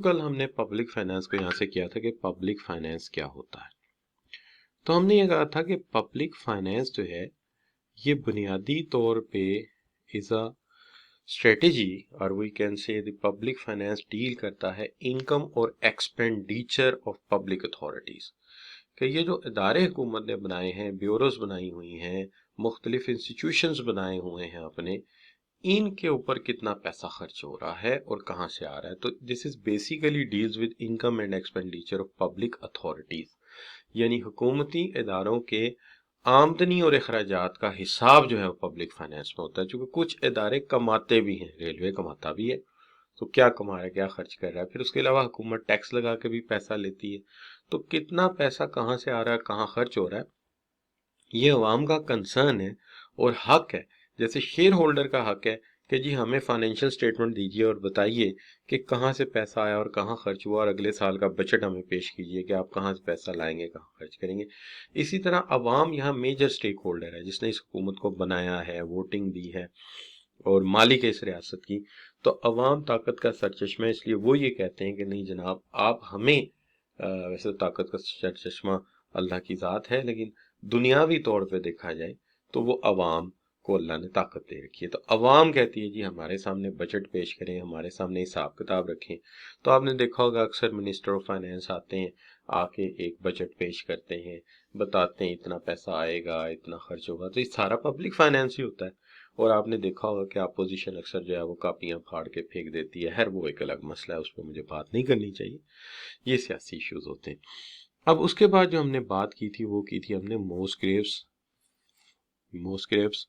कल हमने public finance को यहाँ से किया था कि पब्लिक फाइनेंस क्या होता है। तो हमने ये कहा था कि पब्लिक फाइनेंस जो है ये बुनियादी तौर पे इज अ स्ट्रेटेजी और we can say the public finance deal करता है इनकम और एक्सपेंडिचर ऑफ पब्लिक अथॉरिटीज कि ये जो इदारे हुकूमत ने बनाए हैं, ब्यूरोज बनाई हुई हैं, मुख्तलिफ इंस्टीट्यूशंस बनाए हुए हैं अपने, इनके ऊपर कितना पैसा खर्च हो रहा है और कहाँ से आ रहा है। तो this is basically deals with income and expenditure of public authorities, यानी हुकूमती इदारों के आमदनी और अखराजात का हिसाब जो है वो पब्लिक फाइनेंस में होता है। चूंकि कुछ इदारे कमाते भी हैं, रेलवे कमाता भी है, तो क्या कमा रहा है, क्या खर्च कर रहा है। फिर उसके अलावा हुकूमत टैक्स लगा के भी पैसा लेती है। तो कितना पैसा कहाँ से आ रहा है, कहाँ खर्च हो रहा है, ये अवाम का कंसर्न है और हक है। जैसे शेयर होल्डर का हक है कि जी हमें फाइनेंशियल स्टेटमेंट दीजिए और बताइए कि कहाँ से पैसा आया और कहाँ खर्च हुआ, और अगले साल का बजट हमें पेश कीजिए कि आप कहाँ से पैसा लाएंगे, कहाँ खर्च करेंगे। इसी तरह अवाम यहाँ मेजर स्टेक होल्डर है, जिसने इस हुकूमत को बनाया है, वोटिंग दी है और मालिक है इस रियासत की। तो अवाम ताकत का सरचश्मा है, इसलिए वो ये कहते हैं कि नहीं जनाब, आप हमें वैसे तो ताकत का सरचश्मा अल्लाह की ज़ात है, लेकिन दुनियावी तौर पे देखा जाए तो वो अवाम को अल्लाह ने ताकत दे रखी है। तो अवाम कहती है जी हमारे सामने बजट पेश करें, हमारे सामने हिसाब किताब रखें। तो आपने देखा होगा अक्सर मिनिस्टर ऑफ फाइनेंस आते हैं, आके एक बजट पेश करते हैं, बताते हैं इतना पैसा आएगा, इतना खर्च होगा। तो ये सारा पब्लिक फाइनेंस ही होता है। और आपने देखा होगा कि अपोजिशन अक्सर जो है वो कापियां फाड़ के फेंक देती है। वो एक अलग मसला है, उस पर मुझे बात नहीं करनी चाहिए, ये सियासी इश्यूज होते हैं। अब उसके बाद जो हमने बात की थी वो की थी हमने मोस्ग्रेव्स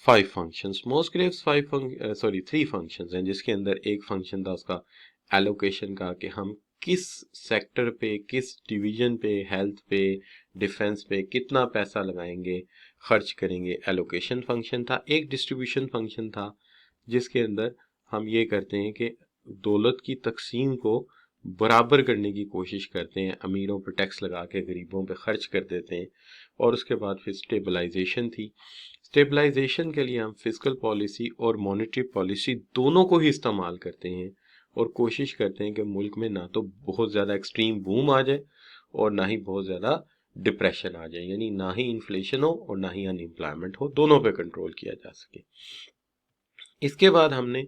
5 फंक्शंस। मोस्ग्रेव्स 3 फंक्शंस हैं, जिसके अंदर एक फंक्शन था उसका एलोकेशन का, कि हम किस सेक्टर पे, किस डिवीजन पे, हेल्थ पे, डिफेंस पे कितना पैसा लगाएंगे, खर्च करेंगे। एलोकेशन फंक्शन था। एक डिस्ट्रीब्यूशन फंक्शन था, जिसके अंदर हम ये करते हैं कि दौलत की तकसीम को बराबर करने की कोशिश करते हैं, अमीरों पर टैक्स लगा के गरीबों पे खर्च कर देते हैं। और उसके बाद फिर स्टेबलाइजेशन थी। स्टेबलाइजेशन के लिए हम फिजिकल पॉलिसी और मॉनेटरी पॉलिसी दोनों को ही इस्तेमाल करते हैं और कोशिश करते हैं कि मुल्क में ना तो बहुत ज़्यादा एक्सट्रीम बूम आ जाए और ना ही बहुत ज़्यादा डिप्रेशन आ जाए, यानी ना ही इन्फ्लेशन हो और ना ही अनएम्प्लॉयमेंट हो, दोनों पे कंट्रोल किया जा सके। इसके बाद हमने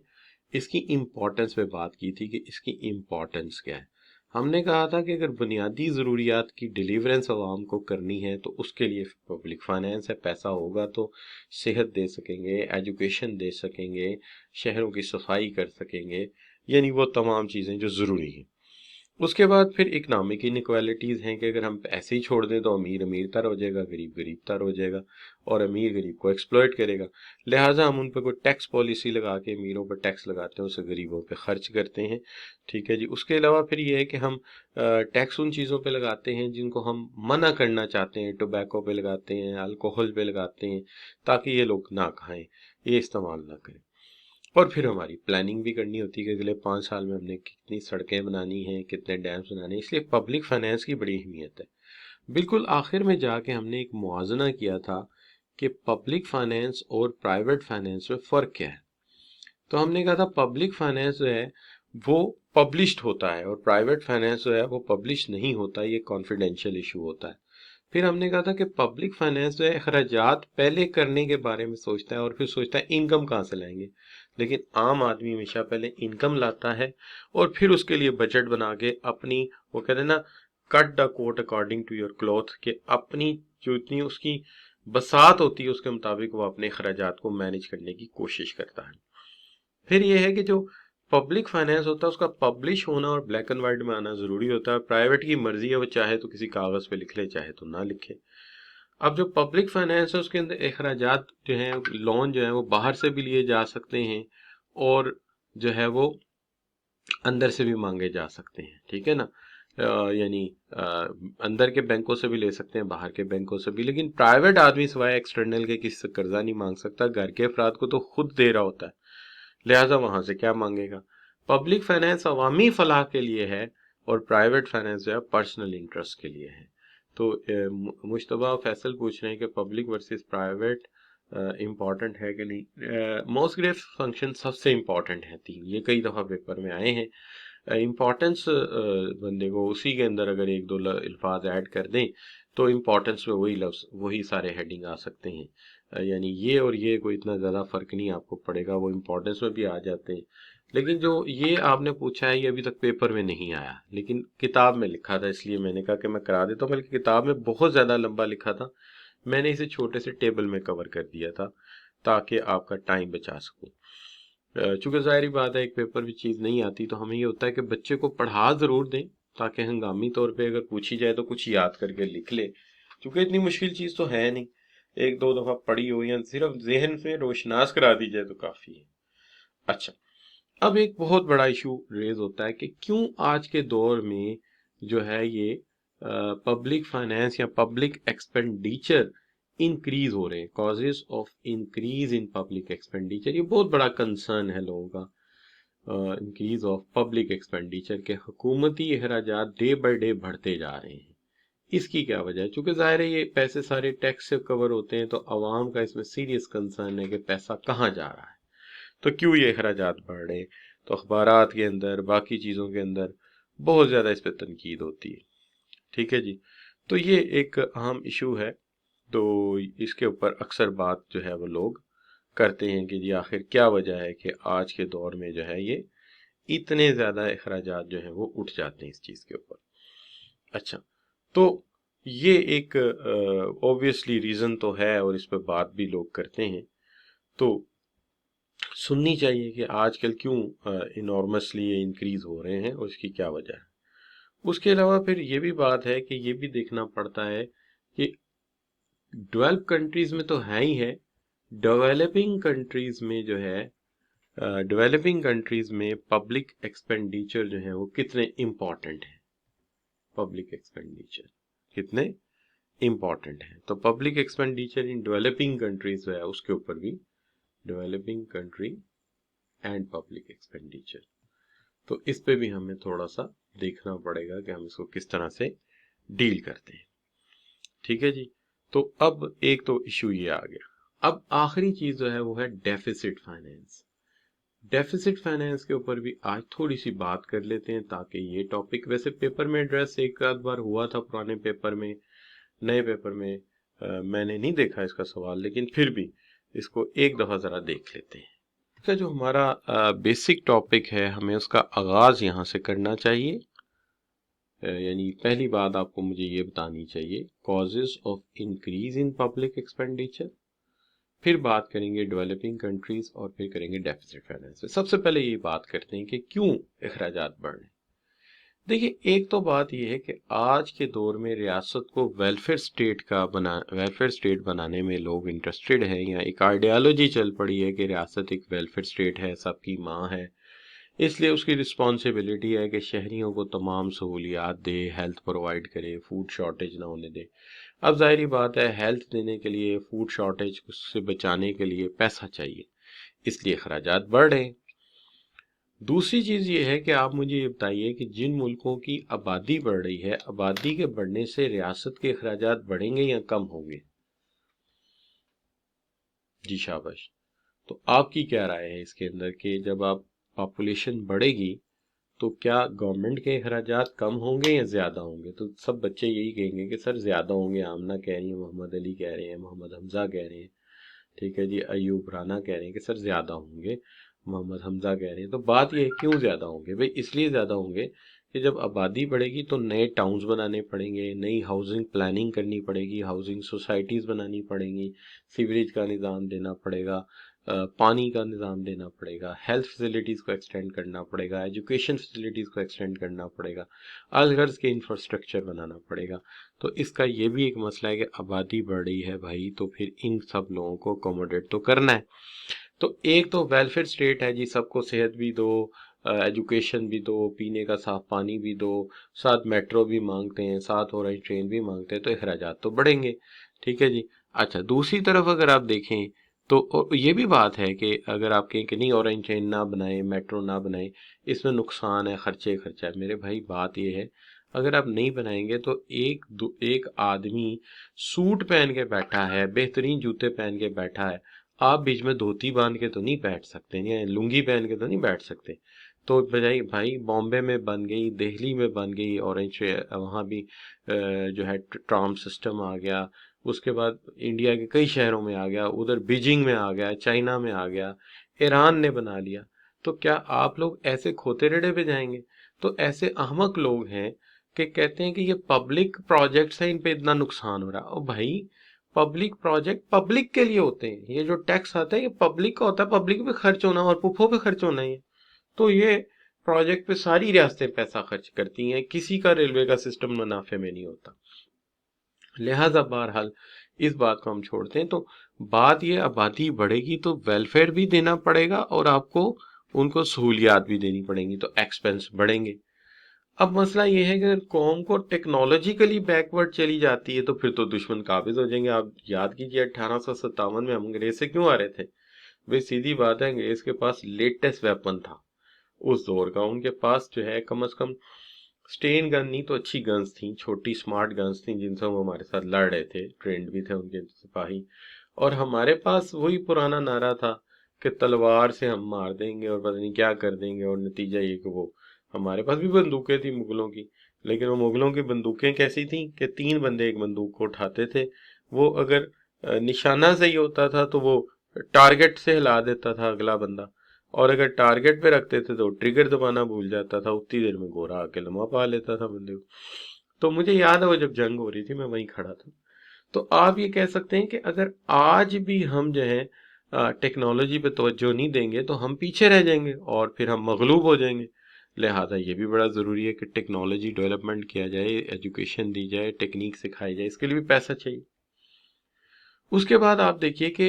इसकी इम्पोर्टेंस पे बात की थी कि इसकी इम्पोर्टेंस क्या है। हमने कहा था कि अगर बुनियादी ज़रूरियात की डिलीवरेंस आवाम को करनी है तो उसके लिए पब्लिक फाइनेंस है। पैसा होगा तो सेहत दे सकेंगे, एजुकेशन दे सकेंगे, शहरों की सफाई कर सकेंगे, यानी वो तमाम चीज़ें जो ज़रूरी हैं। उसके बाद फिर इकनॉमिक इनइक्वालिटीज़ हैं कि अगर हम ऐसे ही छोड़ दें तो अमीर अमीर तर हो जाएगा, गरीब गरीब तर हो जाएगा और अमीर गरीब को एक्सप्लॉइट करेगा। लिहाजा हम उन पर कोई टैक्स पॉलिसी लगा के अमीरों पर टैक्स लगाते हैं, उसे गरीबों पे खर्च करते हैं। ठीक है जी। उसके अलावा फिर ये है कि हम टैक्स उन चीज़ों पे लगाते हैं जिनको हम मना करना चाहते हैं। टोबैको पे लगाते हैं, अल्कोहल पे लगाते हैं, ताकि ये लोग ना खाएं, ये इस्तेमाल ना करें। और फिर हमारी प्लानिंग भी करनी होती है कि अगले 5 साल में हमने कितनी सड़कें बनानी हैं, कितने डैम्स बनाने हैं। इसलिए पब्लिक फाइनेंस की बड़ी अहमियत है। बिल्कुल आखिर में जाके हमने एक मुआजना किया था कि पब्लिक फाइनेंस और प्राइवेट फाइनेंस में फ़र्क क्या है। तो हमने कहा था पब्लिक फाइनेंस जो है वो पब्लिश्ड होता है और प्राइवेट फाइनेंस जो है वो पब्लिश नहीं होता, ये कॉन्फिडेंशियल इशू होता है। फिर हमने कहा था कि पब्लिक फाइनेंस जो है अखराजात पहले करने के बारे में सोचता है और फिर सोचता है इनकम कहाँ से लाएंगे। लेकिन आम आदमी हमेशा पहले इनकम लाता है और फिर उसके लिए बजट बना के अपनी, वो कहते हैं ना, cut the coat according to your cloth, के अपनी जो इतनी उसकी बसात होती है उसके मुताबिक वो अपने अखराजात को मैनेज करने की कोशिश करता है। फिर ये है कि जो पब्लिक फाइनेंस होता है उसका पब्लिश होना और ब्लैक एंड व्हाइट में आना ज़रूरी होता है। प्राइवेट की मर्जी है, वो चाहे तो किसी कागज़ पे लिख ले, चाहे तो ना लिखे। अब जो पब्लिक फाइनेंस है उसके अंदर अखराजात जो हैं, लोन जो है वो बाहर से भी लिए जा सकते हैं और जो है वो अंदर से भी मांगे जा सकते हैं। ठीक है ना। यानी अंदर के बैंकों से भी ले सकते हैं, बाहर के बैंकों से भी। लेकिन प्राइवेट आदमी सिवाय एक्सटर्नल के किसी से कर्जा नहीं मांग सकता, घर के अफराद को तो खुद दे रहा होता है, लिहाजा वहां से क्या मांगेगा। पब्लिक फाइनेंस अवामी फलाह के लिए है और प्राइवेट फाइनेंस जो है पर्सनल इंटरेस्ट के लिए है। तो मुश्तबा फैसल पूछ रहे हैं कि पब्लिक वर्सेस प्राइवेट इम्पॉर्टेंट है कि नहीं। मोस्ट ग्रेव फंक्शन सबसे इम्पॉर्टेंट है 3, ये कई दफ़ा पेपर में आए हैं। इम्पोर्टेंस बंदे को उसी के अंदर अगर एक दो अल्फाज ऐड कर दें तो इम्पोर्टेंस में वही लफ्ज़ वही सारे हेडिंग आ सकते हैं। यानी ये और ये कोई इतना ज़्यादा फ़र्क नहीं आपको पड़ेगा, वो इम्पोर्टेंस में भी आ जाते हैं। लेकिन जो ये आपने पूछा है ये अभी तक पेपर में नहीं आया, लेकिन किताब में लिखा था, इसलिए मैंने कहा कि मैं करा देता हूँ। बल्कि किताब में बहुत ज़्यादा लंबा लिखा था, मैंने इसे छोटे से टेबल में कवर कर दिया था ताकि आपका टाइम बचा सकूँ। चूंकि ज़ाहिर बात है एक पेपर में चीज़ नहीं आती तो हमें ये होता है कि बच्चे को पढ़ा ज़रूर दें ताकि हंगामी तौर पे अगर पूछी जाए तो कुछ याद करके लिख ले, क्योंकि इतनी मुश्किल चीज़ तो है नहीं, एक दो दफ़ा पढ़ी हो या सिर्फ जहन में रोशनास करा दी जाए तो काफ़ी है। अच्छा, अब एक बहुत बड़ा इशू रेज होता है कि क्यों आज के दौर में जो है ये पब्लिक फाइनेंस या पब्लिक एक्सपेंडिचर इंक्रीज हो रहे हैं। Causes of increase in public expenditure, ये बहुत बड़ा कंसर्न है लोगों का। इंक्रीज ऑफ पब्लिक एक्सपेंडिचर के हुकूमती अखराजात डे बाय डे बढ़ते जा रहे हैं। इसकी क्या वजह है? चूंकि जाहिर है ये पैसे सारे टैक्स से कवर होते हैं तो आवाम का इसमें सीरियस कंसर्न है कि पैसा कहाँ जा रहा है, तो क्यों ये अखराजात बढ़ रहे हैं। तो अखबारात के अंदर बाकी चीज़ों के अंदर बहुत ज़्यादा इस पर तनकीद होती है। ठीक है जी, तो ये एक अहम इशू है। तो इसके ऊपर अक्सर बात जो है वो लोग करते हैं कि जी आखिर क्या वजह है कि आज के दौर में जो है ये इतने ज़्यादा अखराजात जो हैं वो उठ जाते हैं इस चीज़ के ऊपर। अच्छा, तो ये एक ऑब्वियसली रीज़न तो है और इस पर बात भी लोग करते हैं, तो सुननी चाहिए कि आजकल क्यों इनॉर्मसली ये इंक्रीज हो रहे हैं और इसकी क्या वजह है। उसके अलावा फिर ये भी बात है कि ये भी देखना पड़ता है कि डेवलप कंट्रीज में तो है ही है, डेवलपिंग कंट्रीज में जो है डेवलपिंग कंट्रीज में पब्लिक एक्सपेंडिचर जो है वो कितने इम्पोर्टेंट है, पब्लिक एक्सपेंडिचर कितने इम्पोर्टेंट है। तो public expenditure in developing countries जो है उसके ऊपर भी, developing country and public expenditure, तो इस पे भी हमें थोड़ा सा देखना पड़ेगा कि हम इसको किस तरह से डील करते हैं। ठीक है जी, तो अब एक तो इशू ये आ गया। अब आखिरी चीज जो है वो है डेफिसिट फाइनेंस। डेफिसिट फाइनेंस के ऊपर भी आज थोड़ी सी बात कर लेते हैं ताकि ये टॉपिक वैसे पेपर में एड्रेस एक आध बार हुआ था पुराने पेपर में, नए पेपर में मैंने नहीं देखा इसका सवाल, लेकिन फिर भी इसको एक दफा जरा देख लेते हैं। इसका जो हमारा बेसिक टॉपिक है हमें उसका आगाज यहाँ से करना चाहिए। यानी पहली बात आपको मुझे ये बतानी चाहिए causes of increase in public expenditure, फिर बात करेंगे डेवलपिंग कंट्रीज और फिर करेंगे डेफिसिट फाइनेंस। सबसे पहले ये बात करते हैं कि क्यों अखराजात बढ़ रहे हैं। देखिए, एक तो बात यह है कि आज के दौर में रियासत को वेलफेयर स्टेट बनाने में लोग इंटरेस्टेड हैं, या एक आइडियालॉजी चल पड़ी है कि रियासत एक वेलफेयर स्टेट है, सबकी माँ है, इसलिए उसकी रिस्पॉन्सिबिलिटी है कि शहरियों को तमाम सहूलियात दे, हेल्थ प्रोवाइड करे, फूड शॉर्टेज ना होने दे। अब जाहिर बात है हेल्थ देने के लिए, फूड शॉर्टेज से बचाने के लिए पैसा चाहिए, इसलिए अखराजात बढ़ रहे हैं। दूसरी चीज़ ये है कि आप मुझे ये बताइए कि जिन मुल्कों की आबादी बढ़ रही है, आबादी के बढ़ने से रियासत के अखराजात बढ़ेंगे या कम होंगे? जी शाबाश। तो आपकी क्या राय है इसके अंदर कि जब आप पॉपुलेशन बढ़ेगी तो क्या गवर्नमेंट के अखराजात कम होंगे या ज़्यादा होंगे? तो सब बच्चे यही कहेंगे कि सर ज़्यादा होंगे। आमना कह रही है, मोहम्मद अली कह रहे हैं, मोहम्मद हमज़ा कह रहे हैं, ठीक है जी, अयूब राना कह रहे हैं कि सर ज़्यादा होंगे, मोहम्मद हमज़ा कह रहे हैं। तो बात यह है क्यों ज़्यादा होंगे भाई? इसलिए ज़्यादा होंगे कि जब आबादी बढ़ेगी तो नए टाउन्स बनाने पड़ेंगे, नई हाउसिंग प्लानिंग करनी पड़ेगी, हाउसिंग सोसाइटीज़ बनानी पड़ेंगी, सीवरेज का निज़ाम देना पड़ेगा, पानी का निज़ाम देना पड़ेगा, हेल्थ फैसिलिटीज़ को एक्सटेंड करना पड़ेगा, एजुकेशन फैसिलिटीज़ को एक्सटेंड करना पड़ेगा, अलगर्ज के इंफ्रास्ट्रक्चर बनाना पड़ेगा। तो इसका ये भी एक मसला है कि आबादी बढ़ रही है भाई, तो फिर इन सब लोगों को अकोमोडेट तो करना है। तो एक तो वेलफेयर स्टेट है जी, सबको सेहत भी दो, एजुकेशन भी दो, पीने का साफ पानी भी दो, साथ मेट्रो भी मांगते हैं, साथ हो रही ट्रेन भी मांगते हैं, तो अखराजात तो बढ़ेंगे। ठीक है जी। अच्छा, दूसरी तरफ अगर आप देखें तो ये भी बात है कि अगर आप कहें कि नहीं ऑरेंज ट्रेन ना बनाए, मेट्रो ना बनाए, इसमें नुकसान है, खर्चा है। मेरे भाई बात ये है, अगर आप नहीं बनाएंगे तो एक आदमी सूट पहन के बैठा है, बेहतरीन जूते पहन के बैठा है, आप बीच में धोती बांध के तो नहीं बैठ सकते या लुंगी पहन के तो नहीं बैठ सकते। तो भाई भाई बॉम्बे में बन गई, दिल्ली में बन गई ऑरेंज, वहाँ भी जो है ट्राम सिस्टम आ गया। उसके बाद इंडिया के कई शहरों में आ गया, उधर बीजिंग में आ गया, चाइना में आ गया, ईरान ने बना लिया। तो क्या आप लोग ऐसे खोते रेड़े पे जाएंगे? तो ऐसे अहमक लोग हैं कि कहते हैं कि ये पब्लिक प्रोजेक्ट्स हैं, इन पे इतना नुकसान हो रहा है। और भाई पब्लिक प्रोजेक्ट पब्लिक के लिए होते हैं, ये जो टैक्स आता है ये पब्लिक का होता है, पब्लिक पे खर्च होना और पुफो पे खर्च होना है। तो ये प्रोजेक्ट पे सारी रियासतें पैसा खर्च करती हैं, किसी का रेलवे का सिस्टम मुनाफे में नहीं होता। लिहाजा बहरहाल इस बात को हम छोड़ते हैं। तो बात ये, आबादी बढ़ेगी तो वेलफेयर भी देना पड़ेगा और आपको उनको सहूलियात भी देनी पड़ेंगी, तो एक्सपेंस बढ़ेंगे। अब मसला ये है कि अगर कौम को टेक्नोलॉजिकली बैकवर्ड चली जाती है तो फिर तो दुश्मन काबिज हो जाएंगे। आप याद कीजिए 1857 में हम अंग्रेज से क्यों आ रहे थे? वे सीधी बात है, अंग्रेज के पास लेटेस्ट वेपन था उस दौर का। उनके पास जो है कम से कम स्टेन गन नहीं तो अच्छी गन्स थी, छोटी स्मार्ट गन्स थी, जिनसे वो हमारे साथ लड़ रहे थे, ट्रेंड भी थे उनके सिपाही। और हमारे पास वही पुराना नारा था कि तलवार से हम मार देंगे और पता नहीं क्या कर देंगे, और नतीजा ये कि वो हमारे पास भी बंदूकें थी मुगलों की, लेकिन वो मुगलों की बंदूकें कैसी थी कि 3 बंदे एक बंदूक को उठाते थे। वो अगर निशाना सही होता था तो वो टारगेट से हिला देता था अगला बंदा, और अगर टारगेट पे रखते थे तो ट्रिगर दबाना भूल जाता था, उतनी देर में गोरा आके लम्हा पा लेता था बंदे को। तो मुझे याद है वो जब जंग हो रही थी मैं वहीं खड़ा था। तो आप ये कह सकते हैं कि अगर आज भी हम जो है टेक्नोलॉजी पे तवज्जो नहीं देंगे तो हम पीछे रह जाएंगे और फिर हम मगलूब हो जाएंगे। लिहाजा ये भी बड़ा ज़रूरी है कि टेक्नोलॉजी डेवलपमेंट किया जाए, एजुकेशन दी जाए, टेक्निक सिखाई जाए, इसके लिए भी पैसा चाहिए। उसके बाद आप देखिए कि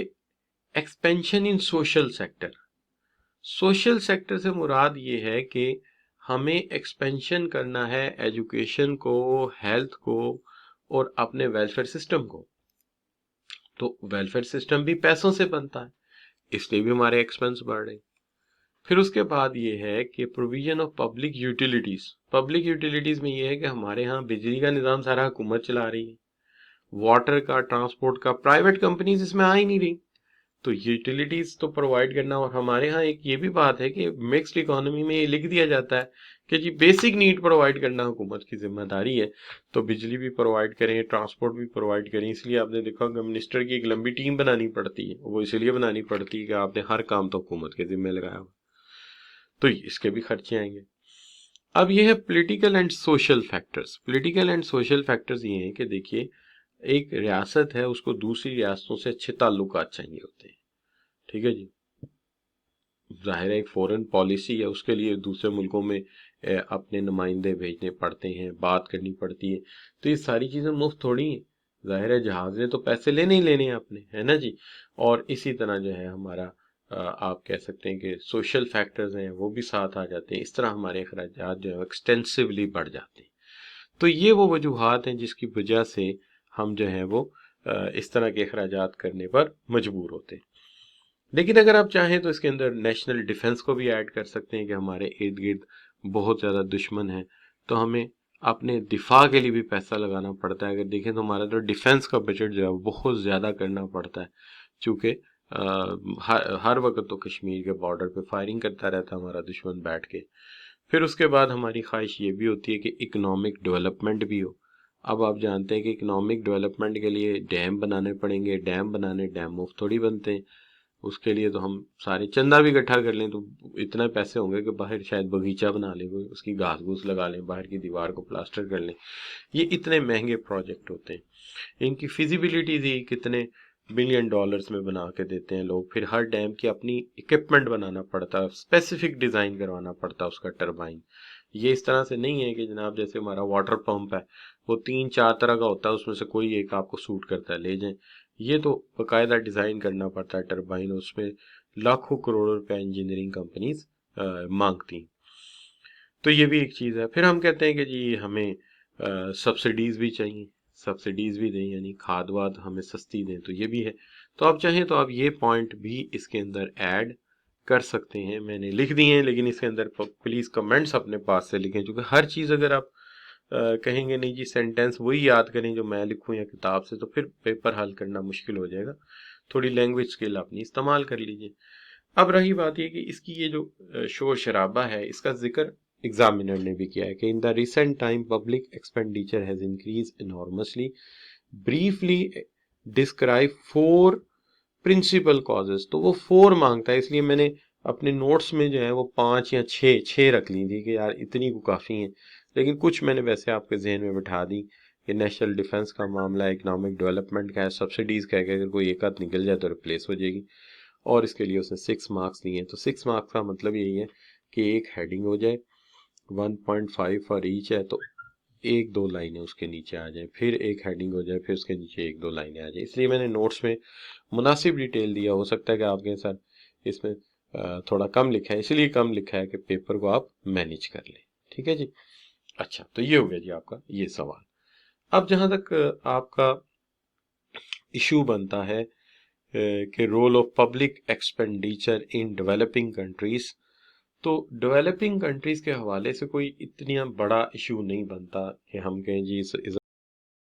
expansion in social sector. Social sector से मुराद ये है कि हमें एक्सपेंशन करना है एजुकेशन को, हेल्थ को और अपने वेलफेयर सिस्टम को। तो वेलफेयर सिस्टम भी पैसों से बनता है, इसलिए भी हमारे एक्सपेंस बढ़ रहे हैं। फिर उसके बाद ये है कि provision of public utilities. Public utilities में ये है कि हमारे यहाँ बिजली का निज़ाम सारा हुकूमत चला रही है, वाटर का, ट्रांसपोर्ट का प्राइवेट कंपनीज इसमें आ ही नहीं रही। तो यूटिलिटीज तो प्रोवाइड करना, और हमारे यहाँ एक ये भी बात है कि मिक्स्ड इकोनॉमी में ये लिख दिया जाता है कि जी बेसिक नीड प्रोवाइड करना हुकूमत की जिम्मेदारी है। तो बिजली भी प्रोवाइड करें, ट्रांसपोर्ट भी प्रोवाइड करें। इसलिए आपने देखा होगा मिनिस्टर की एक लंबी टीम बनानी पड़ती है, वो इसलिए बनानी पड़ती है कि आपने हर काम तो हुकूमत के जिम्मे लगाया हुआ, तो इसके भी खर्चे आएंगे। अब ये है political and social factors. Political and social factors ये हैं कि देखिए एक रियासत है, उसको दूसरी रियासतों से अच्छे ताल्लुकात चाहिए होते हैं, ठीक है जी। जाहिर है एक फॉरेन पॉलिसी है, उसके लिए दूसरे मुल्कों में अपने नुमाइंदे भेजने पड़ते हैं, बात करनी पड़ती है। तो ये सारी चीज़ें मुफ्त थोड़ी हैं। जाहिर है जहाज ने तो पैसे लेने ही लेने हैं अपने, है ना जी। और इसी तरह जो है हमारा आप कह सकते हैं कि सोशल फैक्टर्स हैं वो भी साथ आ जाते हैं। इस तरह हमारे अखराजात जो है एक्सटेंसिवली बढ़ जाते हैं। तो ये वो वजूहात हैं जिसकी वजह से हम जो है वो इस तरह के अखराजात करने पर मजबूर होते हैं। लेकिन अगर आप चाहें तो इसके अंदर नेशनल डिफेंस को भी ऐड कर सकते हैं कि हमारे इर्द गिर्द बहुत ज़्यादा दुश्मन है, तो हमें अपने दिफा के लिए भी पैसा लगाना पड़ता है। अगर देखें तो हमारा तो डिफेंस का बजट जो है बहुत ज़्यादा करना पड़ता है, चूँकि हर वक्त तो कश्मीर के बॉर्डर पे फायरिंग करता रहता है हमारा दुश्मन बैठ के। फिर उसके बाद हमारी ख्वाहिश ये भी होती है कि इकोनॉमिक डेवलपमेंट भी हो। अब आप जानते हैं कि इकोनॉमिक डेवलपमेंट के लिए डैम बनाने पड़ेंगे, डैम मुफ्त थोड़ी बनते हैं। उसके लिए तो हम सारे चंदा भी इकट्ठा कर लें तो इतना पैसे होंगे कि बाहर शायद बगीचा बना लें, कोई उसकी घास घूस लगा लें, बाहर की दीवार को प्लास्टर कर लें। ये इतने महंगे प्रोजेक्ट होते हैं, इनकी फिजिबिलिटी थी कितने बिलियन डॉलर्स में बना के देते हैं लोग। फिर हर डैम की अपनी इक्विपमेंट बनाना पड़ता है, स्पेसिफिक डिज़ाइन करवाना पड़ता है उसका टरबाइन। ये इस तरह से नहीं है कि जनाब जैसे हमारा वाटर पंप है वो 3-4 तरह का होता है, उसमें से कोई एक आपको सूट करता है ले जाएं। ये तो बाकायदा डिज़ाइन करना पड़ता है टरबाइन, उसमें लाखों करोड़ों रुपए इंजीनियरिंग कंपनीज मांगती। तो ये भी एक चीज़ है। फिर हम कहते हैं कि जी हमें सब्सिडीज़ भी चाहिए, सब्सिडीज़ भी दें, यानी खाद वाद हमें सस्ती दें, तो ये भी है। तो आप चाहें तो आप ये पॉइंट भी इसके अंदर ऐड कर सकते हैं। मैंने लिख दिए हैं, लेकिन इसके अंदर प्लीज़ कमेंट्स अपने पास से लिखें, क्योंकि हर चीज़ अगर आप कहेंगे नहीं जी सेंटेंस वही याद करें जो मैं लिखूं या किताब से, तो फिर पेपर हल करना मुश्किल हो जाएगा। थोड़ी लैंग्वेज स्किल अपनी इस्तेमाल कर लीजिए। अब रही बात ये कि इसकी ये जो शोर शराबा है, इसका जिक्र एग्जामिनर ने भी किया है कि in the recent time public expenditure has increase enormously, briefly describe 4 principal causes. तो वो 4 मांगता है, इसलिए मैंने अपने नोट्स में जो है वो 5 या 6 रख ली थी कि यार इतनी को काफ़ी है, लेकिन कुछ मैंने वैसे आपके जहन में बिठा दी कि नेशनल डिफेंस का मामला, इकोनॉमिक डेवलपमेंट का है, सब्सिडीज़ का है कि अगर कोई एक आध निकल जाए तो रिप्लेस हो जाएगी, और इसके लिए उसने 6 मार्क्स दिए। तो 6 मार्क्स का मतलब यही है कि एक हेडिंग हो जाए, 1.5 फॉर ईच है, तो 1-2 लाइनें उसके नीचे आ जाए, फिर एक हेडिंग हो जाए, फिर उसके नीचे 1-2 लाइनें आ जाए। इसलिए मैंने नोट्स में मुनासिब डिटेल दिया। हो सकता है कि आपके साथ इसमें थोड़ा कम लिखा है, इसलिए कम लिखा है कि पेपर को आप मैनेज कर लें। ठीक है जी। अच्छा, तो ये हो गया जी आपका ये सवाल। अब जहां तक आपका इशू बनता है कि role of public expenditure in developing countries, तो डेवलपिंग कंट्रीज के हवाले से कोई इतना बड़ा इशू नहीं बनता कि हम कहें जी इस